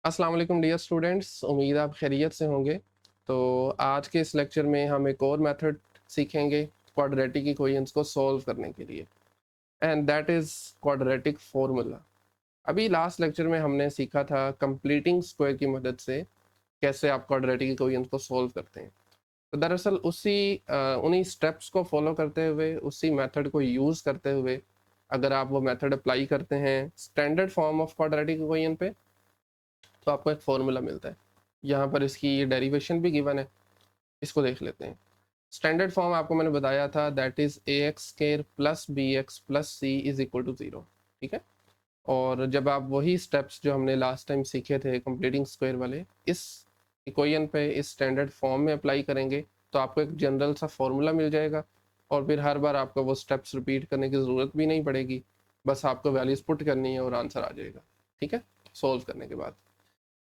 अस्सलाम वालेकुम dear students, उम्मीद आप खैरियत से होंगे। तो आज के इस लेक्चर में हम एक और मेथड सीखेंगे क्वाड्रेटिक इक्वेशंस को सॉल्व करने के लिए, and that is quadratic formula. अभी लास्ट लेक्चर में हमने सीखा था कंप्लीटिंग स्क्वायर की मदद से कैसे आप क्वाड्रेटिक इक्वेशंस को सॉल्व करते हैं। तो दरअसल उन्हीं स्टेप्स को फॉलो करते हुए, उसी मेथड को यूज़ करते हुए, अगर आप वो मेथड अप्लाई करते हैं standard form of quadratic equation पे, तो आपको एक फॉर्मूला मिलता है। यहाँ पर इसकी डेरिवेशन भी गिवन है, इसको देख लेते हैं। स्टैंडर्ड फॉर्म आपको मैंने बताया था, that is a x square plus B x plus C is equal to zero. ठीक है। और जब आप वही स्टेप्स जो हमने लास्ट टाइम सीखे थे कंप्लीटिंग स्क्वायर वाले, इस इक्वेशन पे इस स्टैंडर्ड फॉर्म में अप्लाई करेंगे, तो आपको एक जनरल सा फॉर्मूला मिल जाएगा। और फिर हर बार आपको वो स्टेप्स रिपीट करने की ज़रूरत भी नहीं पड़ेगी, बस आपको वैल्यूज़ पुट करनी है और आंसर आ जाएगा। ठीक है, सॉल्व करने के बाद।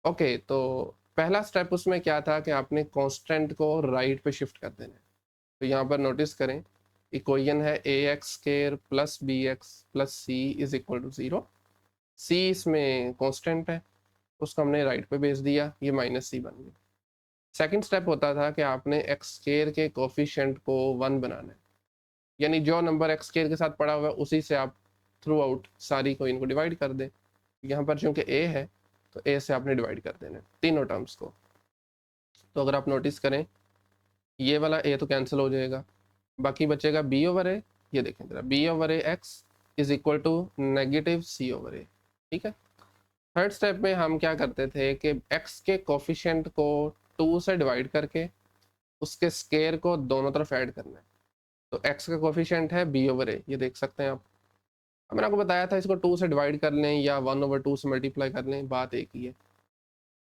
ओके, तो पहला स्टेप उसमें क्या था कि आपने कांस्टेंट को राइट पे शिफ्ट कर देना है। तो यहाँ पर नोटिस करें, इक्वेशन है A x square plus B x plus C is equal to zero. C इसमें कांस्टेंट है, उसको हमने राइट पे भेज दिया, ये माइनस सी बन गया। सेकंड स्टेप होता था कि आपने एक्स स्केयर के कोफिशिएंट को वन बनाना है, यानी जो नंबर एक्स स्केयर के साथ पड़ा हुआ है उसी से आप थ्रू आउट सारी को इनको डिवाइड कर दें। यहाँ पर चूंकि ए है, तो ए से आपने डिवाइड कर देना है तीनों टर्म्स को। तो अगर आप नोटिस करें, ये वाला ए तो कैंसिल हो जाएगा, बाकी बचेगा बी ओवर ए। ये देखें जरा, B over A X is equal to negative C over A. ठीक है। थर्ड स्टेप में हम क्या करते थे कि एक्स के कोफिशिएंट को टू से डिवाइड करके उसके स्केयर को दोनों तरफ ऐड करना है। तो एक्स का कोफिशिएंट है बी ओवर ए, ये देख सकते हैं आप। अब मैंने आपको बताया था इसको टू से डिवाइड कर लें या वन ओवर टू से मल्टीप्लाई कर लें, बात एक ही है।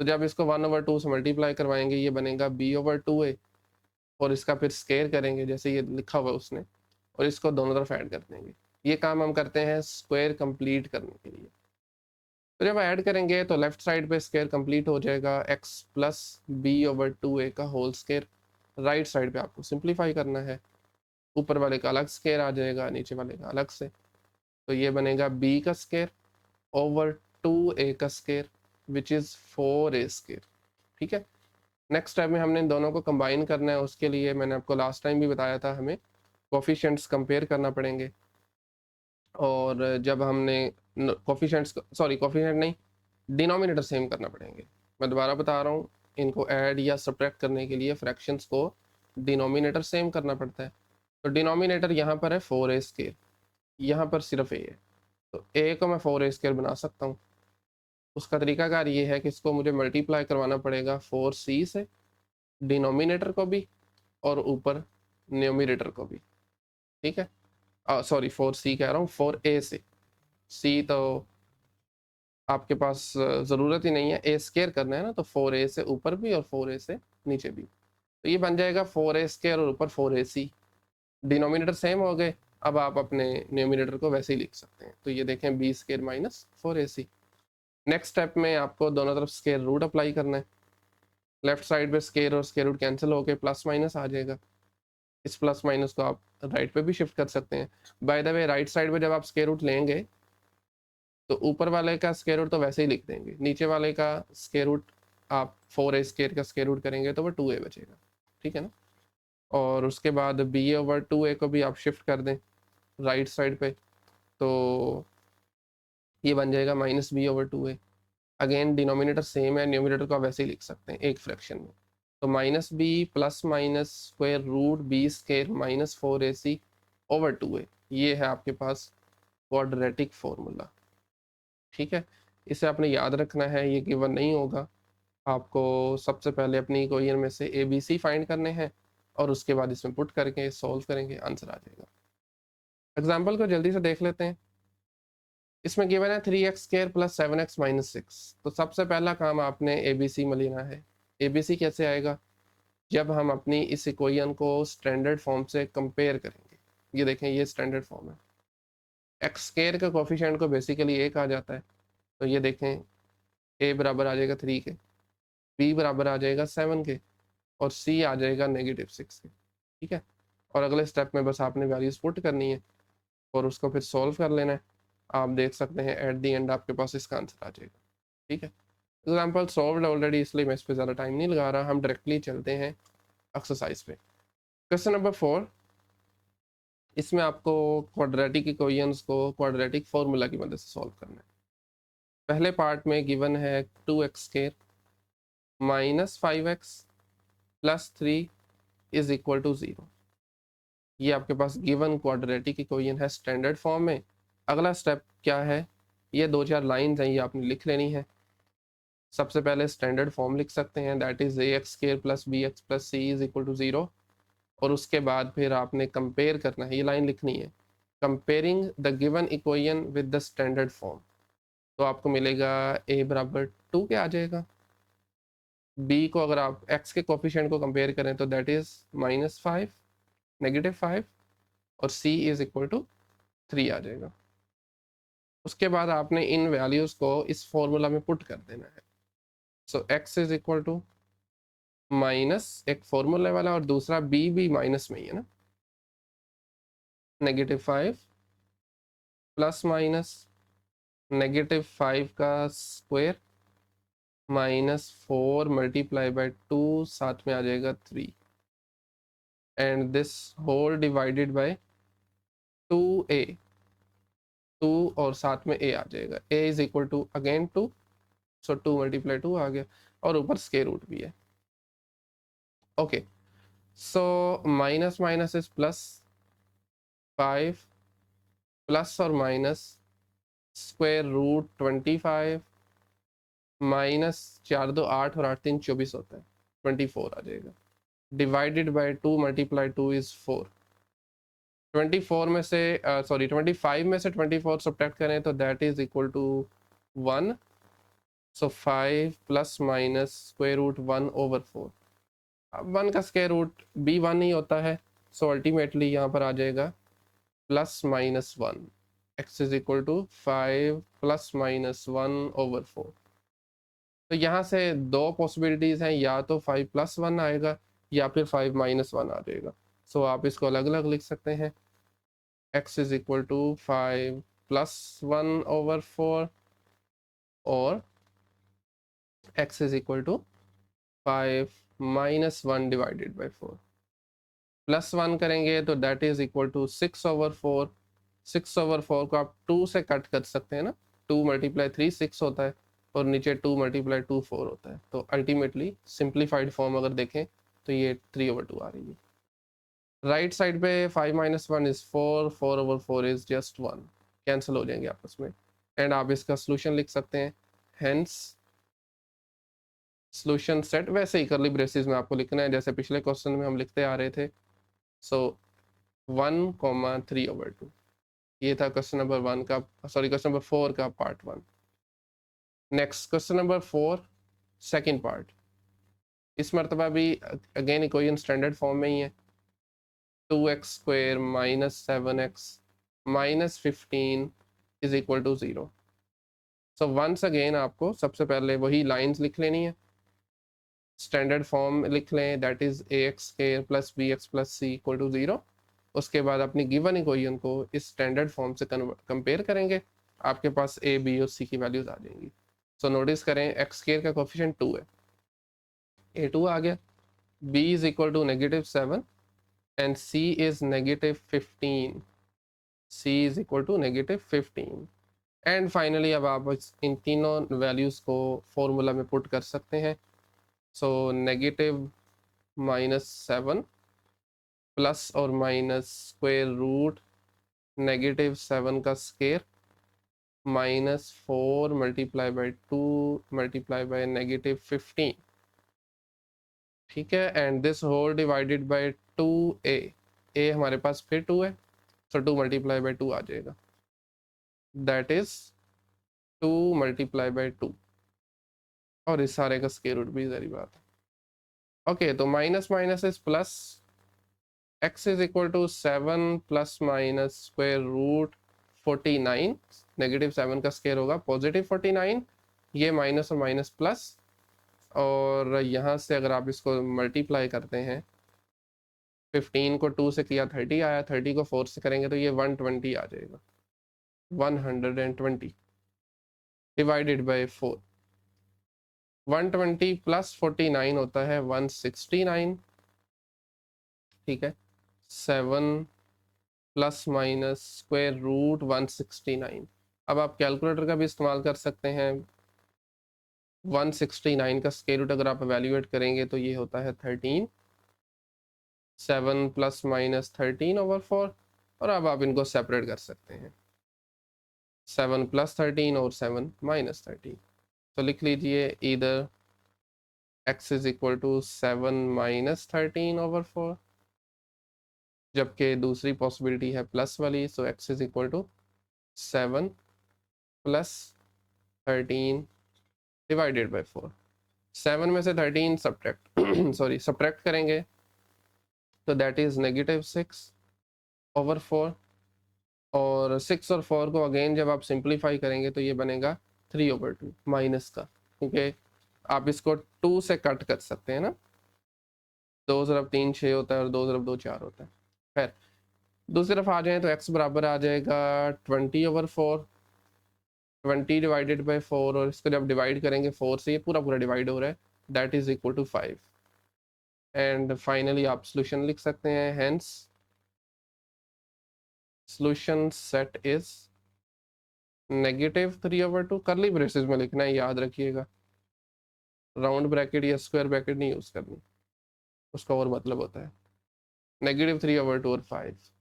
तो जब इसको वन ओवर टू से मल्टीप्लाई करवाएंगे, ये बनेगा बी ओवर टू ए, और इसका फिर स्केयर करेंगे जैसे ये लिखा हुआ है उसने, और इसको दोनों तरफ ऐड कर देंगे। ये काम हम करते हैं स्क्वायर कंप्लीट करने के लिए। तो जब ऐड करेंगे तो लेफ्ट साइड पे स्क्वायर कंप्लीट हो जाएगा, X plus B over two A का होल स्क्वायर। राइट साइड पे आपको सिंप्लीफाई करना है, ऊपर वाले का अलग स्क्वायर आ जाएगा, नीचे वाले का अलग से। तो ये बनेगा बी का स्क्वायर ओवर टू ए का square which is four A square. ठीक है। नेक्स्ट स्टेप में हमने इन दोनों को कंबाइन करना है। उसके लिए मैंने आपको लास्ट टाइम भी बताया था, हमें कोफिशिएंट्स कंपेयर करना पड़ेंगे। और जब हमने कोफिशिएंट्स, सॉरी कोफिशिएंट नहीं, डिनोमिनेटर सेम करना पड़ेंगे। मैं दोबारा बता रहा हूँ, इनको ऐड या सब्ट्रैक्ट करने के लिए फ्रैक्शंस को डिनोमिनेटर सेम करना पड़ता है। तो डिनोमिनेटर यहाँ पर है फोर ए स्क्वायर, यहाँ पर सिर्फ ए है, तो ए को मैं फोर ए स्क्वायर बना सकता हूँ। उसका तरीकाकार ये है कि इसको मुझे मल्टीप्लाई करवाना पड़ेगा फोर सी से, डिनोमिनेटर को भी और ऊपर न्यूमिनेटर को भी। ठीक है, सॉरी फोर सी कह रहा हूँ, फोर ए से। सी तो आपके पास ज़रूरत ही नहीं है, ए स्केयर करना है ना, तो फोर ए से ऊपर भी और फोर ए से नीचे भी। तो ये बन जाएगा फोर ए स्केयर और ऊपर four A C. Denominator same हो गए, अब आप अपने न्यूमिनेटर को वैसे ही लिख सकते हैं। तो ये देखें, B square minus four A C. Next step में आपको दोनों तरफ स्केयर रूट अप्लाई करना है। लेफ्ट साइड पे स्केयर और स्केयर रूट कैंसिल होकर प्लस माइनस आ जाएगा। इस प्लस माइनस को आप राइट पे भी शिफ्ट कर सकते हैं। By the way, right side पे जब आप स्केयर रूट लेंगे, तो ऊपर वाले का स्केयर रूट तो वैसे ही लिख देंगे, नीचे वाले का स्केयर रूट आप फोर ए स्केयर का स्केयर रूट करेंगे तो वो टू ए बचेगा। ठीक है ना। और उसके बाद बी ओवर टू ए को भी आप शिफ्ट कर दें राइट साइड पे, तो ये बन जाएगा minus b over two a. Again denominator same है, न्यूमिनेटर को आप वैसे ही लिख सकते हैं एक फ्रैक्शन में। तो minus B plus minus square root B square minus four A C over two A, ये है आपके पास क्वाड्रेटिक फॉर्मूला। ठीक है। इसे आपने याद रखना है, ये गिवन नहीं होगा। आपको सबसे पहले अपनी इक्वेशन में से ए बी सी फाइंड करने हैं, और उसके बाद इसमें पुट करके सॉल्व करेंगे, आंसर आ जाएगा। एग्जाम्पल को जल्दी से देख लेते हैं। इसमें गिवन है three x square plus seven x minus six. तो सबसे पहला काम आपने ए बी सी में लेना है। ए बी सी कैसे आएगा? जब हम अपनी इस इक्वेशन को स्टैंडर्ड फॉर्म से कंपेयर करेंगे। ये देखें, ये स्टैंडर्ड फॉर्म है। एक्स स्क्वायर का कोफिशिएंट को बेसिकली ए कहा जाता है। तो ये देखें, ए बराबर आ जाएगा थ्री के, बी बराबर आ जाएगा सेवन के, और सी आ जाएगा नेगेटिव सिक्स के। ठीक है। और अगले स्टेप में बस आपने वैल्यूज पुट करनी है और उसको फिर सॉल्व कर लेना है। आप देख सकते हैं एट द एंड आपके पास इसका आंसर आ जाएगा। ठीक है। एग्जाम्पल सॉल्व ऑलरेडी, इसलिए मैं इस पर ज़्यादा टाइम नहीं लगा रहा, हम डायरेक्टली चलते हैं एक्सरसाइज पे। क्वेश्चन नंबर 4, इसमें आपको क्वाड्रेटिक इक्वेशंस को क्वाड्रेटिक फार्मूला की मदद से सॉल्व करना है। पहले पार्ट में गिवन है 2x² minus 5x plus 3 is equal to 0। ये आपके पास गिवन क्वाड्रेटिक इक्वेशन है स्टैंडर्ड फॉर्म में। अगला स्टेप क्या है, ये 2-4 लाइन्स हैं, ये आपने लिख लेनी है। सबसे पहले स्टैंडर्ड फॉर्म लिख सकते हैं, that is ax² plus bx plus c is equal to 0। और उसके बाद फिर आपने कंपेयर करना है, ये लाइन लिखनी है, comparing the given equation with the standard form. तो आपको मिलेगा a बराबर 2 के आ जाएगा। b को अगर आप x के कोफिशिएंट को कंपेयर करें तो दैट इज -5 -5 और c इज इक्वल टू 3 आ जाएगा। उसके बाद आपने इन वैल्यूज को इस फॉर्मूला में पुट कर देना है। So x is equal to minus एक फॉर्मूला वाला और दूसरा b भी माइनस में ही है ना, -5 प्लस माइनस -5 का स्क्वायर -4 मल्टीप्लाई बाय 2, साथ में आ जाएगा 3 and this whole divided by 2a, 2 और साथ में a आ जाएगा, a is equal to again 2, so 2 multiply 2 आ गया और ऊपर स्क्वायर रूट भी है। Okay, so minus minus is plus, 5 plus और माइनस स्क्वायर रूट 25 माइनस 4 2 8 और 8 3 24 होता है, 24 आ जाएगा। Divided by 2 multiply 2 is 4। 24 में से सॉरी 25 में से 24 सब्ट्रैक्ट करें तो that is equal to 1। So 5 plus minus square root 1 over 4। अब 1 का स्क्वायर रूट भी 1 ही होता है, सो अल्टीमेटली यहाँ पर आ जाएगा plus minus 1। X is equal to 5 plus minus 1 over 4। तो यहाँ से दो पॉसिबिलिटीज़ हैं, या तो 5 प्लस 1 आएगा या फिर 5 माइनस 1 आ जाएगा। सो आप इसको अलग अलग लिख सकते हैं, x is equal to 5 plus 1 over 4 और x is equal to 5 minus 1 divided by 4। Plus 1 करेंगे तो that is equal to 6 over 4। 6 over 4 को आप 2 से कट कर सकते हैं ना, 2 मल्टीप्लाई 3 6 होता है और नीचे 2 मल्टीप्लाई 2 4 होता है। तो अल्टीमेटली सिंप्लीफाइड फॉर्म अगर देखें तो ये 3 ओवर 2 आ रही है। राइट साइड पे 5 minus 1 is 4, 4 over 4 is just 1, cancel हो जाएंगे आपस में एंड आप इसका सोल्यूशन लिख सकते हैं। हेंस सोल्यूशन सेट, वैसे ही करली ब्रेसेस में आपको लिखना है जैसे पिछले क्वेश्चन में हम लिखते आ रहे थे। सो 1, 3 ओवर 2, ये था क्वेश्चन नंबर 1 का, सॉरी क्वेश्चन नंबर 4 का part 1। Next question number 4 second part, इस मरतबा भी अगेन इक्वेशन स्टैंडर्ड फॉर्म में ही है। 2x² minus 7x minus 15 is equal to 0। So once again आपको सबसे पहले वही लाइंस लिख लेनी है, स्टैंडर्ड फॉर्म लिख लें, that is ax² plus bx plus c equal to 0। उसके बाद अपनी गिवन इक्वेशन को इस स्टैंडर्ड फॉर्म से कंपेयर करेंगे, आपके पास a b और c की वैल्यूज आ जाएंगी। सो नोटिस करें x² का कोफिशिएंट 2 है, a2 आ गया, b is equal to -7 and c is -15, c is equal to -15 and finally अब आप इन तीनों वैल्यूज़ को फॉर्मूला में पुट कर सकते हैं। सो -7 प्लस और माइनस स्क्वायर रूट -7 का square -4 multiply by 2 multiply by -15, ठीक है, and this whole divided by 2a। a हमारे पास फिर 2 है, सो 2 मल्टीप्लाई बाई 2 आ जाएगा, दैट इज 2 मल्टीप्लाई बाई 2 और इस सारे का स्क्वायर रूट भी सारी बात है। ओके, तो minus minus is plus, x is equal to 7 plus minus square root 49, -7 का स्क्वायर होगा +49, ये माइनस और माइनस प्लस, और यहाँ से अगर आप इसको मल्टीप्लाई करते हैं, 15 को 2 से किया 30 आया, 30 को 4 से करेंगे तो ये 120 आ जाएगा, 120 डिवाइडेड बाई 4। 120 प्लस 49 होता है 169, ठीक है। 7 प्लस माइनस स्क्वायर रूट 169। अब आप कैलकुलेटर का भी इस्तेमाल कर सकते हैं। 169 का स्क्वायर रूट अगर आप एवेल्यूएट करेंगे तो ये होता है 13, 7 प्लस माइनस 13/4। और अब आप इनको सेपरेट कर सकते हैं, 7 प्लस 13 और 7 माइनस 13। तो लिख लीजिए इधर x is equal to 7 minus 13/4, जबकि दूसरी पॉसिबिलिटी है प्लस वाली, so x is equal to 7 plus 13 divided by 4। 7 में से 13 सब्ट्रैक्ट सॉरी सब्ट्रैक्ट करेंगे तो दैट इज -6/4। और 6 और 4 को अगेन जब आप सिंप्लीफाई करेंगे तो ये बनेगा 3/2 माइनस का, क्योंकि आप इसको 2 से कट कर सकते हैं ना। 2 ज़रब 3 6 होता है और 2 ज़रब 2 4 होता है। खैर दूसरी तरफ आ जाए तो x बराबर आ जाएगा 20/4, 20 डिवाइडेड बाई 4, और इसको जब डिवाइड करेंगे 4 से, ये पूरा पूरा डिवाइड हो रहा है, that is equal to 5। And finally आप सोल्यूशन लिख सकते हैं, हेंस सोल्यूशन सेट इज -3/2। करली ब्रेसेस में लिखना है, याद रखिएगा, राउंड ब्रैकेट या स्क्वायर ब्रैकेट नहीं यूज करनी, उसका और मतलब होता है। -3/2 और 5।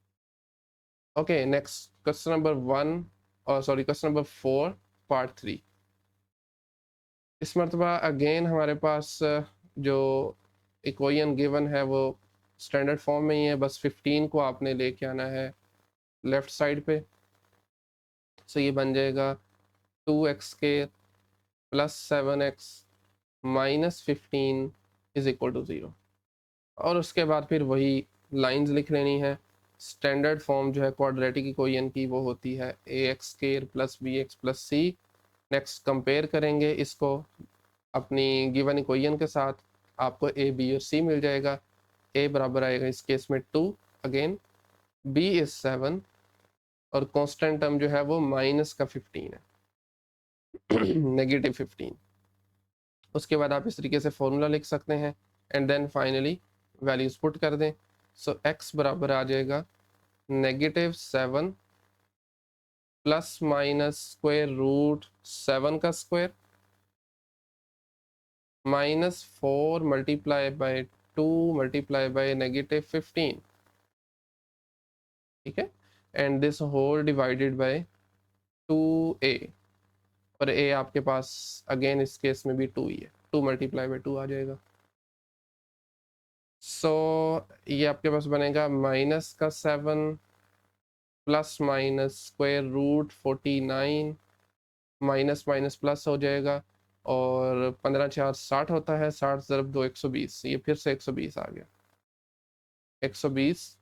ओके, नेक्स्ट क्वेश्चन नंबर 1, और सॉरी क्वेश्चन नंबर 4 पार्ट 3। इस मरतबा अगेन हमारे पास जो इक्वेशन गिवन है वो स्टैंडर्ड फॉर्म में ही है, बस 15 को आपने लेके आना है लेफ्ट साइड पे। सो ये बन जाएगा 2x² plus 7x minus 15 is equal to 0। और उसके बाद फिर वही लाइंस लिख लेनी है। स्टैंडर्ड फॉर्म जो है क्वाड्रेटिक इक्वेशन की वो होती है ax² plus bx plus c। Next compare करेंगे इसको अपनी गिवन इक्वेशन के साथ, आपको a b और c मिल जाएगा। a बराबर आएगा इस केस में 2 अगेन, b इज 7, और कांस्टेंट टर्म जो है वो माइनस का 15 है -15। उसके बाद आप इस तरीके से फॉर्मूला लिख सकते हैं and then finally values put कर दें। सो x बराबर आ जाएगा -7 प्लस माइनस स्क्वायर रूट 7 का square -4 multiply by 2 multiply by -15, ठीक है। And this whole divided by 2a, और a आपके पास अगेन इस केस में भी 2 ही है, 2 मल्टीप्लाई बाय 2 आ जाएगा। सो ये आपके पास बनेगा माइनस का 7 plus minus square root 49, minus minus plus हो जाएगा, और 15 4 60 होता है, 60 ज़रब 2 120, ये फिर से 120 आ गया। 120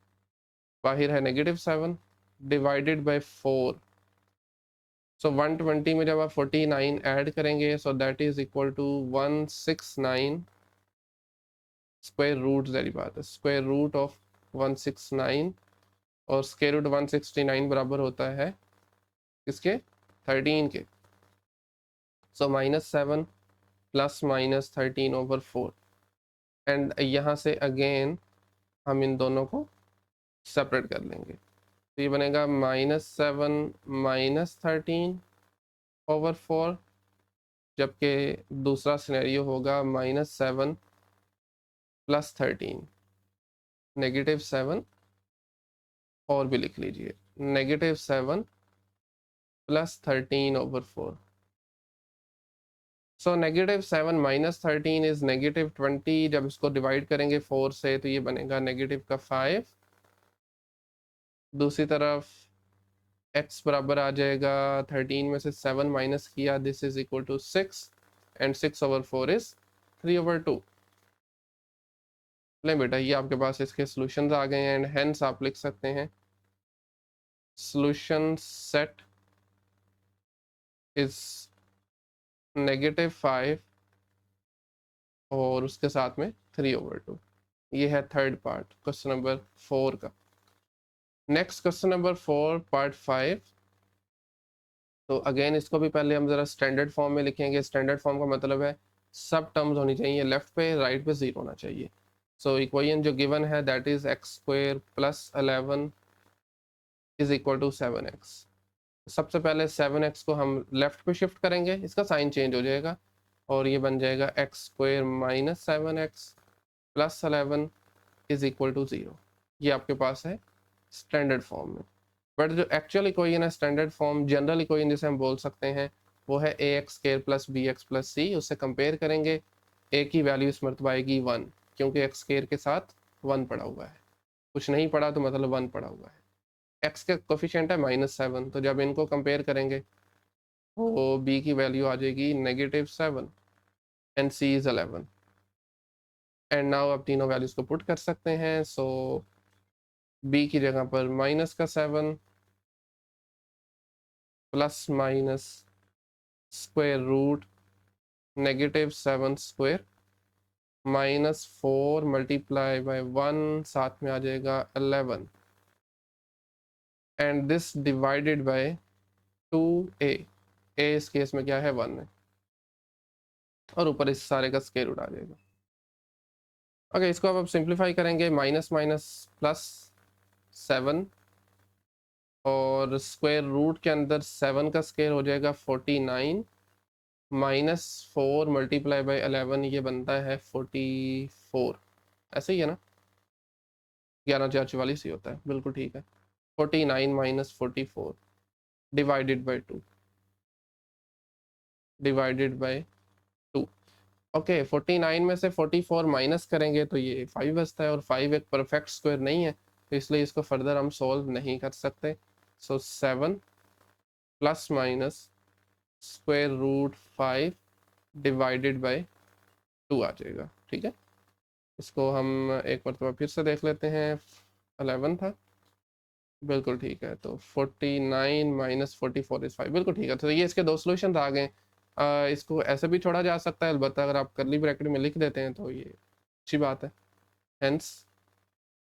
बाहर है -7 डिवाइडेड बाय 4। सो 120 में जब आप 49 ऐड करेंगे so that is equal to 169 square root, सारी बात है स्क्वायर रूट ऑफ 169, और स्क्वायर रूट 169 बराबर होता है किसके, 13 के। सो -7 प्लस माइनस 13/4, एंड यहाँ से अगेन हम इन दोनों को सेपरेट कर लेंगे, तो ये बनेगा -7 माइनस 13/4, जबकि दूसरा सिनेरियो होगा -7 प्लस 13, -7, और भी लिख लीजिए -7 प्लस 13/4। So -7 minus 13 is -20। जब इसको डिवाइड करेंगे 4 से तो ये बनेगा -5। दूसरी तरफ x बराबर आ जाएगा 13 में से 7 माइनस किया, this is equal to 6, and 6/4 is 3/2। ले बेटा, ये आपके पास इसके सॉल्यूशंस आ गए हैं, एंड हेंस आप लिख सकते हैं सॉल्यूशन सेट इज -5 और उसके साथ में 3/2। ये है थर्ड पार्ट क्वेश्चन नंबर 4 का। Next question number 4 part 5। तो अगेन इसको भी पहले हम ज़रा स्टैंडर्ड फॉर्म में लिखेंगे। स्टैंडर्ड फॉर्म का मतलब है सब टर्म्स होनी चाहिए लेफ्ट पे, राइट पे 0 होना चाहिए। सो इक्वेशन जो गिवन है that is x square plus 11 is equal to 7x। सबसे पहले 7x को हम लेफ्ट पे शिफ्ट करेंगे, इसका साइन चेंज हो जाएगा और ये बन जाएगा X square minus 7x plus 11 is equal to 0। ये आपके पास है स्टैंडर्ड फॉर्म में। बट जो एक्चुअल इक्वेशन है स्टैंडर्ड फॉर्म, जनरल इक्वेशन जिसे हम बोल सकते हैं, वो है A X square plus B x plus C. उससे कंपेयर करेंगे, ए की वैल्यू इस मरतबा आएगी 1, क्योंकि एक्स स्क्वायर के साथ 1 पड़ा हुआ है, कुछ नहीं पड़ा तो मतलब 1 पड़ा हुआ है। एक्स का कोफिशिएंट है -7, तो जब इनको कंपेयर करेंगे तो बी की वैल्यू आ जाएगी -7 and c is 11। And now आप तीनों वैल्यूज को पुट कर सकते हैं। सो बी की जगह पर -7 plus minus square root -7 square -4 multiply by 1, साथ में आ जाएगा 11 and this divided by 2a। A इस केस में क्या है 1 है, और ऊपर इस सारे का स्क्वायर रूट आ जाएगा। ओके, इसको अब सिंप्लीफाई करेंगे, माइनस माइनस प्लस 7 और स्क्वायर रूट के अंदर 7 का स्क्वायर हो जाएगा 49 -4 मल्टीप्लाई बाय 11, ये बनता है 44। ऐसे ही है ना, 11×4 = 44 ही होता है, बिल्कुल ठीक है। 49 - 44 divided by 2 divided by 2। Okay, 49 में से 44 माइनस करेंगे तो ये 5 बचता है, और 5 एक परफेक्ट स्क्वायर नहीं है, तो इसलिए इसको फर्दर हम सॉल्व नहीं कर सकते। So 7 plus minus square root 5 divided by 2 आ जाएगा। ठीक है, इसको हम एक मरतबा फिर से देख लेते हैं। 11 था, बिल्कुल ठीक है। तो 49 - 44 इज 5, बिल्कुल ठीक है। तो ये इसके दो सोल्यूशन आ गए। इसको ऐसे भी छोड़ा जा सकता है, अलबत्ता अगर आप कर्ली ब्रैकेट में लिख देते हैं तो ये अच्छी बात है। Hence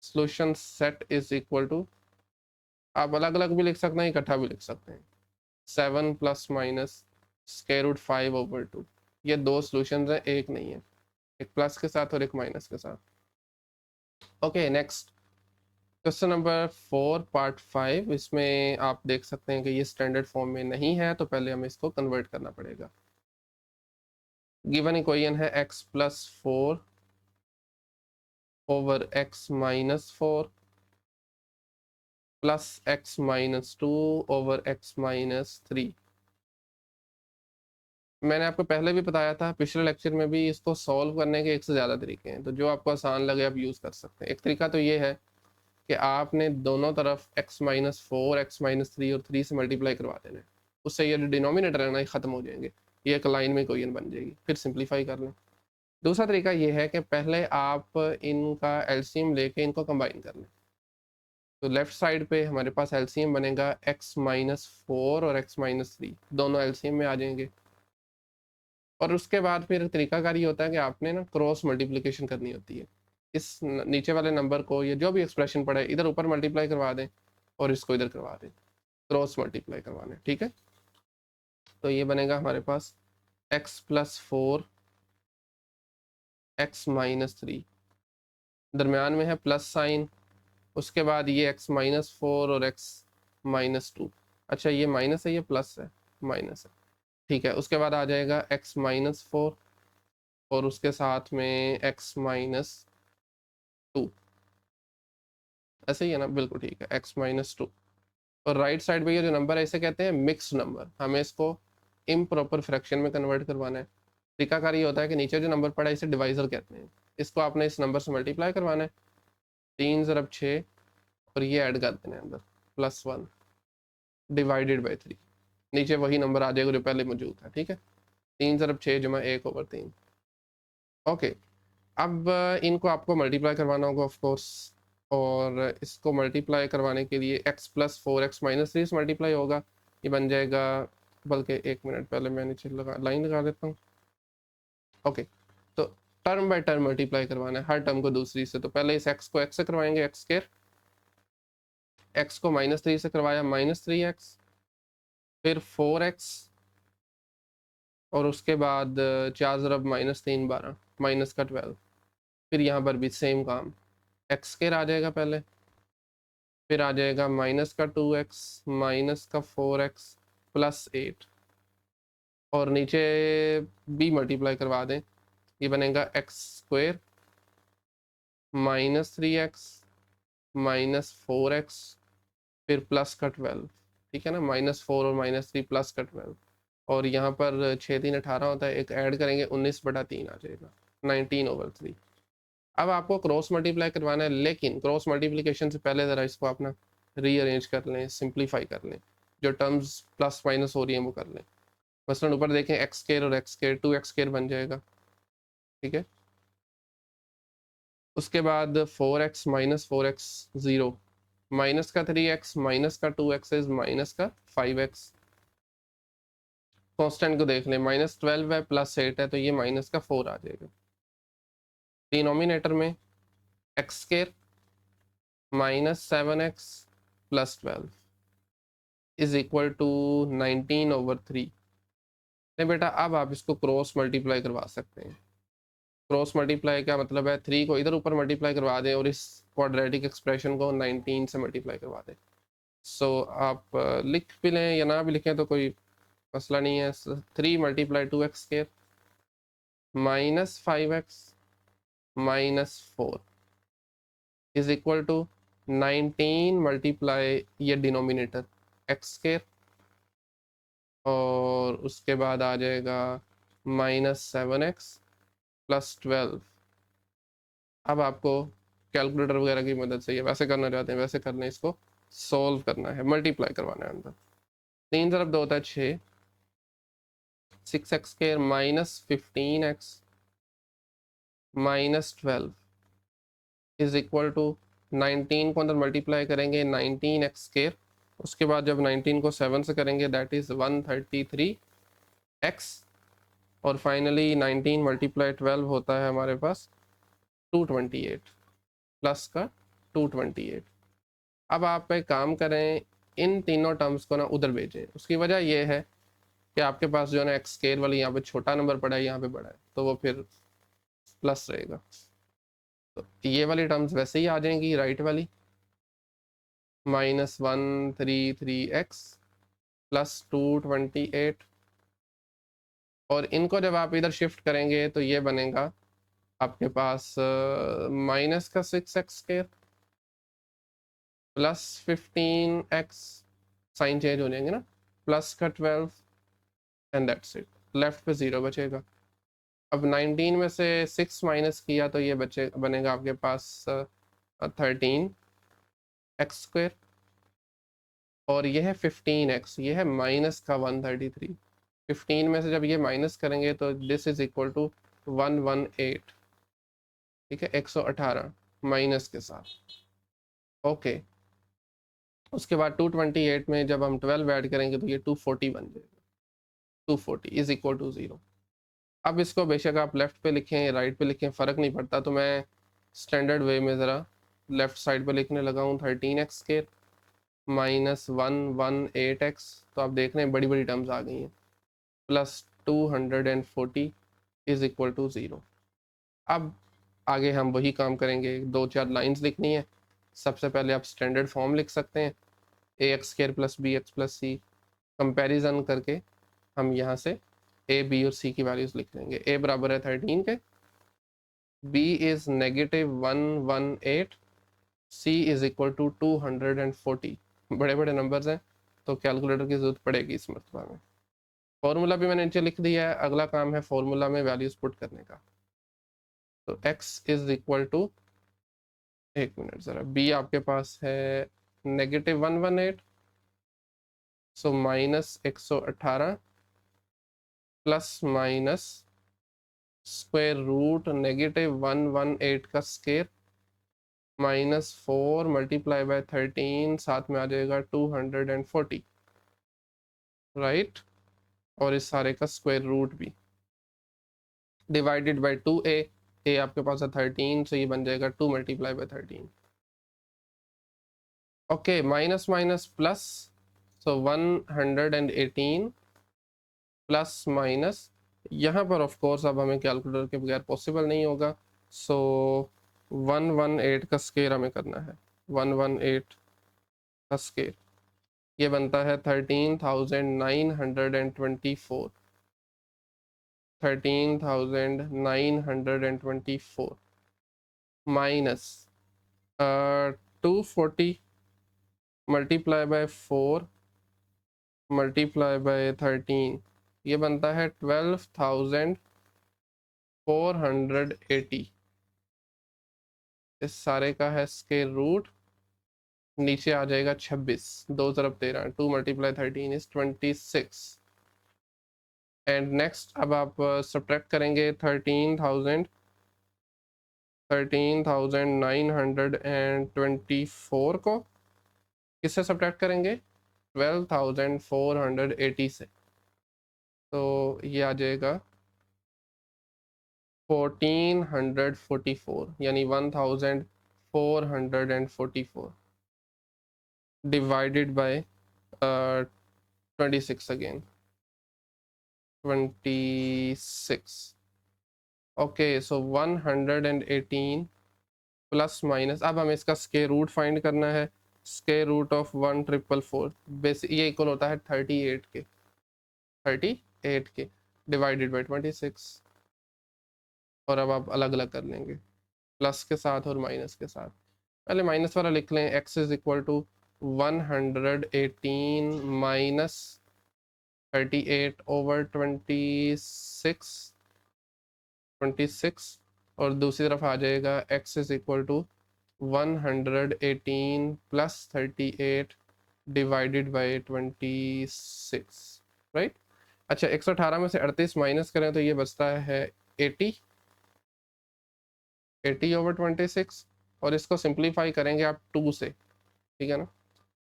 solution set is equal to, आप अलग अलग भी लिख सकते हैं, इकट्ठा भी लिख सकते हैं, 7 प्लस माइनस स्क्वायर रूट 5/2। ये दो सॉल्यूशंस हैं, एक नहीं है, एक प्लस के साथ और एक माइनस के साथ। Okay, next question number 4 part 5। इसमें आप देख सकते हैं कि ये स्टैंडर्ड फॉर्म में नहीं है, तो पहले हमें इसको कन्वर्ट करना पड़ेगा। गिवन इक्वेशन है x + 4 over x - 4 plus x - 2 over x - 3। मैंने आपको पहले भी बताया था, पिछले लेक्चर में भी, इसको सॉल्व करने के एक से ज़्यादा तरीके हैं, तो जो आपको आसान लगे आप यूज़ कर सकते हैं। एक तरीका तो ये है कि आपने दोनों तरफ x - 4 x - 3 और 3 से मल्टीप्लाई करवा देना है, उससे ये जो डिनोमिनेटर है ना ये ख़त्म हो जाएंगे, ये एक लाइन में इक्वेशन बन जाएगी, फिर सिंप्लीफाई कर लें। दूसरा तरीका ये है कि पहले आप इनका एलसीएम लेके इनको कंबाइन कर लें। तो लेफ्ट साइड पे हमारे पास एलसीएम बनेगा x - 4 और x - 3, दोनों एलसीएम में आ जाएंगे। और उसके बाद फिर तरीकाकार ये होता है कि आपने ना क्रॉस मल्टीप्लिकेशन करनी होती है। इस नीचे वाले नंबर को, ये जो भी एक्सप्रेशन पड़ा है, इधर ऊपर मल्टीप्लाई करवा दें और इसको इधर करवा दें, क्रॉस मल्टीप्लाई करवाना है। ठीक है, तो ये बनेगा हमारे पास x + 4 x - 3, दरम्यान में है प्लस साइन, उसके बाद ये x - 4 और x - 2। अच्छा, ये माइनस है, ये प्लस है, माइनस है, ठीक है। उसके बाद आ जाएगा x - 4 और उसके साथ में x - 2। ऐसे ही है ना, बिल्कुल ठीक है, x - 2। और राइट साइड पे ये जो नंबर है इसे कहते हैं मिक्स्ड नंबर, हमें इसको इम्प्रॉपर फ्रैक्शन में कन्वर्ट करवाना है। तरीकाकार ये होता है कि नीचे जो नंबर पड़ा है इसे डिवाइजर कहते हैं, इसको आपने इस नंबर से मल्टीप्लाई करवाना है, 3×6 और ये ऐड कर देना है अंदर, +1 डिवाइडेड बाई 3। नीचे वही नंबर आ जाएगा जो पहले मौजूद था। ठीक है, 3×6 = 1/3। ओके, अब इनको आपको मल्टीप्लाई करवाना होगा ऑफ कोर्स, और इसको मल्टीप्लाई करवाने के लिए x + 4 x - 3 से मल्टीप्लाई होगा, ये बन जाएगा, बल्कि 1 मिनट पहले मैं नीचे लाइन लगा देता हूँ। ओके, तो टर्म बाय टर्म मल्टीप्लाई करवाना है, हर टर्म को दूसरी से। तो पहले इस x को x से करवाएंगे, x², x को -3 से करवाया, -3x, फिर 4x और उसके बाद 4 ज़रब -3 12 माइनस का 12। फिर यहाँ पर भी सेम काम, एक्स स्क्वायर आ जाएगा पहले, फिर आ जाएगा माइनस का 2x माइनस का 4x प्लस 8, और नीचे भी मल्टीप्लाई करवा दें, ये बनेगा एक्स स्क्वायर -3x -4x फिर प्लस का 12, ठीक है ना, -4 और -3 प्लस का 12, और यहाँ पर 6 3 18 होता है, एक ऐड करेंगे 19/3 आ जाएगा 19/3। अब आपको क्रॉस मल्टीप्लाई करवाना है, लेकिन क्रॉस मल्टीप्लिकेशन से पहले ज़रा इसको अपना रीअरेंज कर लें, सिंप्लीफाई कर लें, जो टर्म्स प्लस माइनस हो रही हैं वो कर लें। मसलन ऊपर देखें एक्स स्क्वायर और एक्स स्क्वायर 2x स्क्वायर बन जाएगा, ठीक है। उसके बाद 4x -4x 0, माइनस का 3x माइनस का 2x इज माइनस का 5x। कांस्टेंट को देख लें, -12 है +8 है, तो ये माइनस का 4 आ जाएगा। डिनोमिनेटर में x square -7x + 12 is equal to 19/3। नहीं बेटा, अब आप इसको क्रॉस मल्टीप्लाई करवा सकते हैं। क्रॉस मल्टीप्लाई का मतलब है 3 को इधर ऊपर मल्टीप्लाई करवा दें और इस क्वाड्रेटिक एक्सप्रेशन को 19 से मल्टीप्लाई करवा दें। सो आप लिख भी लें या ना भी लिखें तो कोई मसला नहीं है। 3 × 2x square -5x -4 is equal to 19 multiply ये डिनोमिनेटर एक्स स्क्वायर, और उसके बाद आ जाएगा -7x + 12। अब आपको कैलकुलेटर वगैरह की मदद से, ये वैसे करना चाहते हैं वैसे कर लें, इसको सॉल्व करना है, मल्टीप्लाई करवाना है अंदर। 3 × 2 होता है 6, 6x square -15x -12 is equal to 19 को अंदर मल्टीप्लाई करेंगे 19x स्क्वायर, उसके बाद जब 19 को 7 से करेंगे दैट इज 133x, और फाइनली 19 × 12 होता है हमारे पास 228 प्लस का 228। अब आप एक काम करें, इन तीनों टर्म्स को ना उधर भेजें। उसकी वजह यह है कि आपके पास जो है ना एक्स स्क्वायर वाली यहाँ पे छोटा नंबर पड़ा है, यहाँ पे बड़ा है, तो वो फिर प्लस रहेगा। तो ये वाली टर्म्स वैसे ही आ जाएंगी, राइट वाली -133x + 228, और इनको जब आप इधर शिफ्ट करेंगे तो ये बनेगा आपके पास माइनस का 6x square +15x, sign change हो जाएंगे ना, प्लस का 12, एंड दैट्स इट। लेफ्ट पे 0 बचेगा। अब 19 में से 6 माइनस किया तो ये बचे बनेगा आपके पास 13x स्क्वायर, और ये है 15x, ये है माइनस का 133। 15 में से जब ये माइनस करेंगे तो दिस इज इक्वल टू 118, ठीक है, 118 माइनस के साथ, ओके। उसके बाद 228 में जब हम 12 ऐड करेंगे तो ये 240 बन जाएगा, 240 इज इक्वल टू 0। अब इसको बेशक आप लेफ़्ट पे लिखें राइट पे लिखें, फ़र्क नहीं पड़ता, तो मैं स्टैंडर्ड वे में ज़रा लेफ़्ट साइड पे लिखने लगा हूँ 13x स्क्वायर -118x, तो आप देख रहे हैं बड़ी बड़ी टर्म्स आ गई हैं, प्लस 240 इज इक्वल टू 0। अब आगे हम वही काम करेंगे, 2-4 लाइंस लिखनी है। सबसे पहले आप स्टैंडर्ड फॉर्म लिख सकते हैं, ax² + bx + c, कंपेरिजन करके हम यहाँ से a b और c की वैल्यूज़ लिख लेंगे। a बराबर है 13 के, b is -118, c is equal to 240। बड़े बड़े नंबर्स हैं तो कैलकुलेटर की ज़रूरत पड़ेगी इस मरतबा में। फॉर्मूला भी मैंने नीचे लिख दिया है, अगला काम है फॉर्मूला में वैल्यूज़ पुट करने का। तो x इज़ इक्वल टू, एक मिनट ज़रा, b आपके पास है -118, सो -118 प्लस माइनस स्क्वायर रूट -118 का स्क्वायर -4 × 13, साथ में आ जाएगा 240, राइट, और इस सारे का स्क्वायर रूट भी डिवाइडेड बाय 2a। a आपके पास है 13, so ये बन जाएगा 2 × 13, ओके, माइनस माइनस प्लस, सो 118 प्लस माइनस यहाँ पर ऑफ कोर्स अब हमें कैलकुलेटर के बगैर पॉसिबल नहीं होगा, सो 118 का स्केयर हमें करना है। 118 का स्केयर ये बनता है 13,924, 13,924 minus 240 multiply by 4 multiply bye 13, ये बनता है 12,480। इस सारे का है स्केयर रूट, नीचे आ जाएगा 26, 2 तरफ 13, 2 मल्टीप्लाई 13 इज 26। एंड नेक्स्ट अब आप सब्ट्रैक्ट करेंगे 13,924 को, किससे सब्ट्रैक्ट करेंगे? 12,480 से। तो ये आ जाएगा 1444, यानी 1444 divided by 26 again, 26। Okay, so 118 plus minus, अब हमें इसका स्क्वायर रूट फाइंड करना है। स्क्वायर रूट ऑफ 1444 बेसिक ये इक्वल होता है 38 के, 38 के डिवाइडेड बाई 26। और अब आप अलग अलग कर लेंगे, प्लस के साथ और माइनस के साथ। पहले माइनस वाला लिख लें, x is equal to 118 minus 38 over 26, और दूसरी तरफ आ जाएगा x is equal to 118 plus 38 divided by 26, right. अच्छा, 118 में से 38 माइनस करें तो ये बचता है 80 ओवर 26, और इसको सिंप्लीफाई करेंगे आप 2 से, ठीक है ना।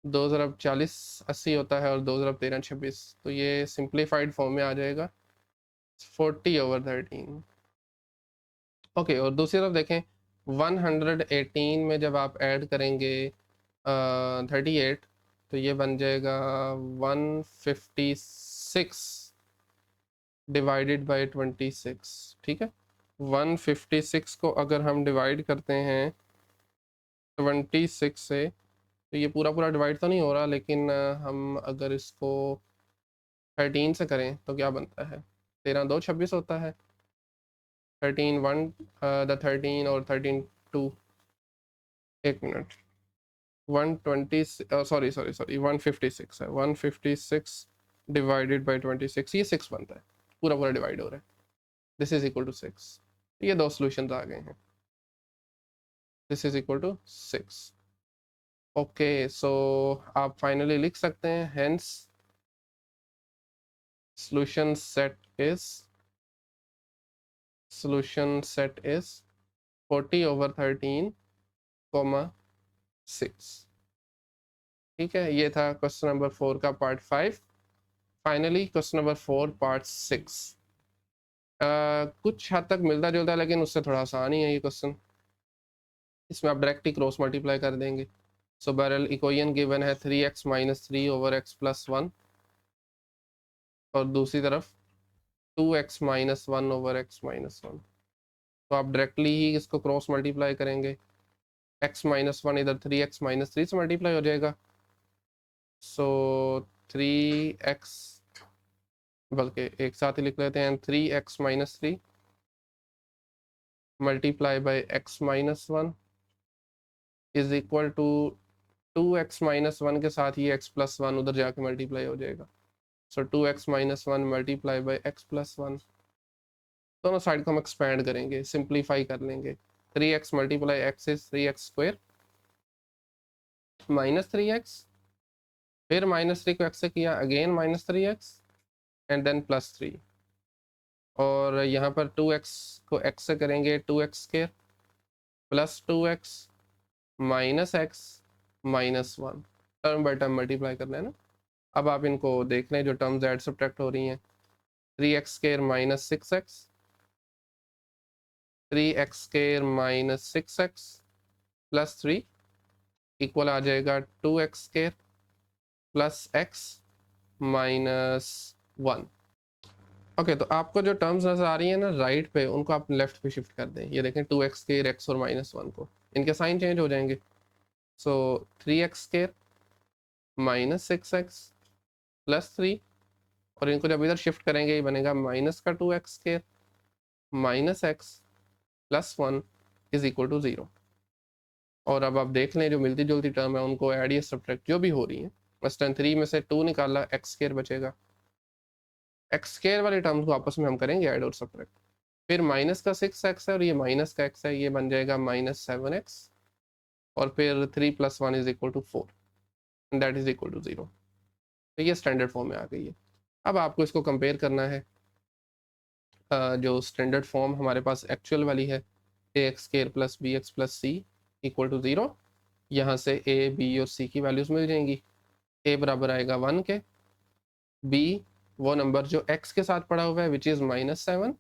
2 ज़रब 40 80 होता है, और 2 ज़रब 13 26, तो ये सिंप्लीफाइड फॉर्म में आ जाएगा 40 ओवर 13। ओके, और दूसरी तरफ देखें 118 में जब आप ऐड करेंगे 38, तो ये बन जाएगा 156 डिवाइडेड बाई 26, ठीक है। 156 को अगर हम डिवाइड करते हैं 26 से, तो ये पूरा पूरा डिवाइड तो नहीं हो रहा, लेकिन हम अगर इसको 13 से करें तो क्या बनता है? 13 2 26 होता है, 13 1 द 13 और 13 2, एक मिनट, 120 सॉरी सॉरी सॉरी 156 है, 156 डिवाइडेड बाई 26, ये 6 बनता है, पूरा पूरा डिवाइड हो रहा है। This is equal to 6। ये दो सॉल्यूशंस आ गए हैं, this is equal to 6। Okay, so आप फाइनली लिख सकते हैं, hence solution set is 40 over 13, 6। ठीक है, ये था क्वेश्चन नंबर 4 का part 5। Finally question number 4 part 6 कुछ हद तक मिलता जुलता है, लेकिन उससे थोड़ा आसान ही है ये क्वेश्चन। इसमें आप डायरेक्ट ही क्रॉस मल्टीप्लाई कर देंगे। सो बहरहाल इक्वेशन गिवन है 3x minus 3 over x plus 1, और दूसरी तरफ 2x minus 1 over x minus 1। तो आप डायरेक्टली ही इसको क्रॉस मल्टीप्लाई करेंगे। x माइनस 1 इधर 3x माइनस 3 से मल्टीप्लाई हो जाएगा, सो 3x, बल्कि एक साथ ही लिख लेते हैं, 3x minus 3 multiply by x minus 1 is equal to 2x minus 1 के साथ ही x प्लस 1 उधर जाके मल्टीप्लाई हो जाएगा। सो 2x minus 1 multiply by x plus 1, दोनों साइड को हम एक्सपैंड करेंगे, सिंप्लीफाई कर लेंगे। 3x multiply x is 3x square minus 3x, फिर माइनस 3 को x से किया, again minus 3x and then plus 3, और यहाँ पर 2x को x से करेंगे 2x square plus 2x minus x minus 1, term by term multiply करना है ना। अब आप इनको देख लें, जो टर्म्स ऐड सब्ट्रैक्ट हो रही हैं, 3x square minus 6x, 3x square minus 6x plus 3 equal आ जाएगा 2x square plus x minus 1। Okay, तो आपको जो टर्म्स नजर आ रही है ना राइट पे, उनको आप लेफ्ट पे शिफ्ट कर दें। ये देखें 2x स्केयर x और -1 को, इनके साइन चेंज हो जाएंगे। सो 3x स्केयर -6x +3, और इनको जब इधर शिफ्ट करेंगे ये बनेगा माइनस का 2x square -x +1 is equal to 0। और अब आप देख लें जो मिलती जुलती टर्म है उनको ऐड या सब्ट्रैक्ट जो भी हो रही है, मसलन 3 में से 2 निकाला, x स्केयर बचेगा। x स्केयर वाले टर्म्स को आपस में हम करेंगे ऐड और सब्ट्रैक्ट। फिर माइनस का 6x है और ये माइनस का x है, ये बन जाएगा -7x। और फिर 3 + 1 is equal to 4, that is equal to 0। तो ये स्टैंडर्ड फॉर्म में आ गई है। अब आपको इसको कंपेयर करना है। जो स्टैंडर्ड फॉर्म हमारे पास एक्चुअल वाली है, ax² + bx + c equal to 0। यहाँ से a, b और c की वैल्यूज मिल जाएंगी। a बराबर आएगा 1 के, b वो नंबर जो x के साथ पड़ा हुआ है which is -7,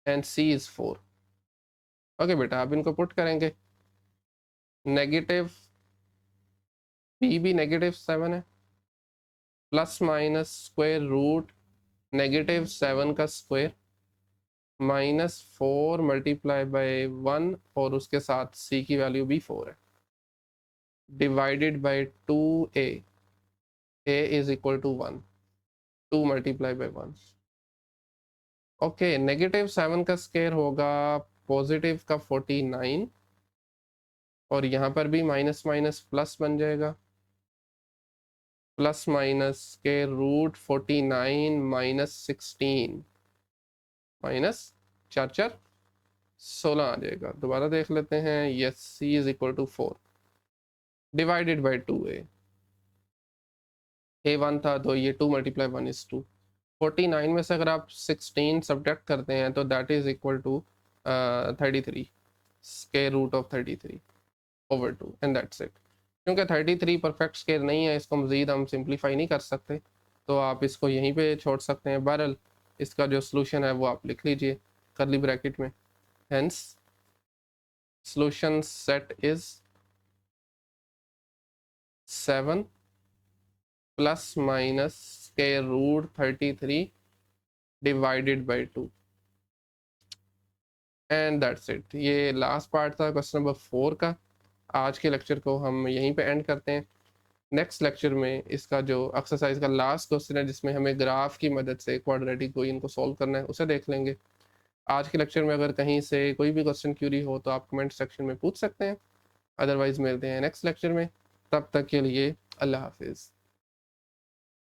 and c is 4। Okay बेटा, आप इनको पुट करेंगे। नेगेटिव b भी -7 है, प्लस माइनस स्क्वायर रूट -7 का स्क्वायर -4 मल्टीप्लाई बाय 1, और उसके साथ c की वैल्यू भी 4 है, divided by 2a, a is equal to 1, 2 multiply by 1। Okay, -7 का स्क्वायर होगा पॉजिटिव का 49, और यहाँ पर भी माइनस माइनस प्लस बन जाएगा, प्लस माइनस के रूट 49 -16, माइनस 4 4 16 आ जाएगा। दोबारा देख लेते हैं। Yes, c is equal to 4 divided by 2a, a 1 था तो ये 2 × 1 इज 2। 49 में से अगर आप 16 सब्ट्रैक्ट करते हैं तो that is equal to 33, square root of 33 over 2, and that's it. क्योंकि 33 परफेक्ट स्क्वायर नहीं है, इसको मज़ीद हम सिंप्लीफाई नहीं कर सकते, तो आप इसको यहीं पे छोड़ सकते हैं। बहरहाल इसका जो सोल्यूशन है वो आप लिख लीजिए करली ब्रैकेट में। Hence solution set is 7 plus minus square root 33 divided by 2, and that's it. ये लास्ट पार्ट था क्वेश्चन नंबर 4 का। आज के लेक्चर को हम यहीं पे एंड करते हैं। नेक्स्ट लेक्चर में इसका जो एक्सरसाइज का लास्ट क्वेश्चन है जिसमें हमें ग्राफ की मदद से क्वाड्रेटिक इक्वेशन को सॉल्व करना है, उसे देख लेंगे। आज के लेक्चर में अगर कहीं से कोई भी क्वेश्चन क्यूरी हो तो आप कमेंट सेक्शन में पूछ सकते हैं। अदरवाइज मिलते हैं नेक्स्ट लेक्चर में। तब तक के लिए अल्लाह हाफिज़।